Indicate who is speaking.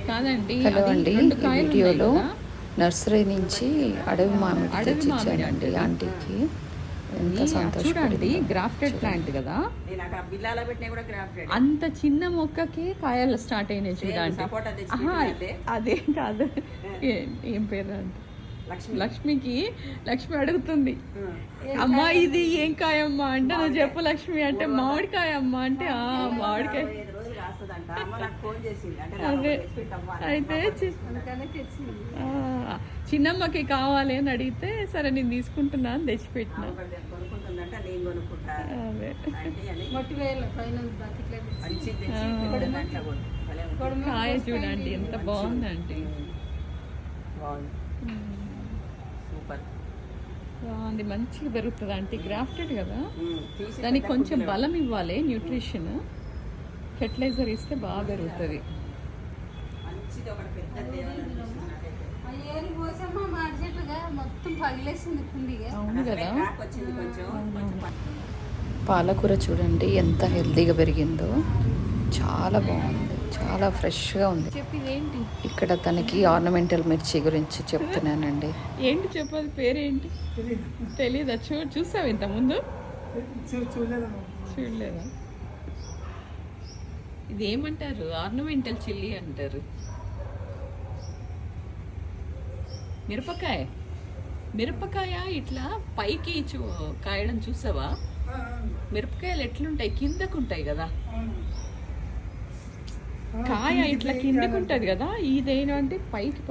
Speaker 1: కాదండి.
Speaker 2: హలో అండి, ఈ వీడియోలో నర్సరీ నుంచి అడవి మామిడి
Speaker 1: అడవి
Speaker 2: తెచ్చిచ్చానండి ఆంటీకి. ఎంత
Speaker 1: చూడండి,
Speaker 2: సంతోషపడింది.
Speaker 1: గ్రాఫ్టెడ్ ప్లాంట్ కదా. అంత చిన్న మొక్కకి కాయలు స్టార్ట్ అయినాయి చూడండి. అదే కాదు, ఏం పేరు అంటే లక్ష్మి అడుగుతుంది, అమ్మా ఇది ఏం కాయమ్మా అంటే, నువ్వు చెప్పు లక్ష్మి అంటే మామిడికాయ అమ్మా అంటే, మామిడికాయ. అదే అయితే చిన్నమ్మకి కావాలి అని అడిగితే సరే నేను తీసుకుంటున్నా అని తెచ్చిపెట్టిన. అదే కాయ చూడండి ఎంత బాగుందండి. బాగుంది, మంచిగా పెరుగుతుంది అంటే గ్రాఫ్టెడ్ కదా. దానికి కొంచెం బలం ఇవ్వాలి, న్యూట్రిషన్ ఫెర్టిలైజర్ ఇస్తే బాగా పెరుగుతుంది. అవును కదా.
Speaker 2: పాలకూర చూడండి ఎంత హెల్తీగా పెరిగిందో, చాలా బాగుంది, చాలా ఫ్రెష్గా ఉంది.
Speaker 1: ఏంటి
Speaker 2: ఇక్కడ తనకి ఆర్నమెంటల్ మిర్చి గురించి చెప్తున్నానండి.
Speaker 1: ఏంటి చెప్పదు, పేరేంటి తెలీదా? చూసావు ఇంత ముందు? చూడలేదా? ఇది ఏమంటారు? ఆర్నమెంటల్ చిల్లీ అంటారు. మిరపకాయ ఇట్లా పైకి కాయడం చూసావా? మిరపకాయలు ఎట్లుంటాయి, కిందకుంటాయి కదా. కాయ ఇట్లా కిందకుంటది కదా, ఇదేంటంటే పైకి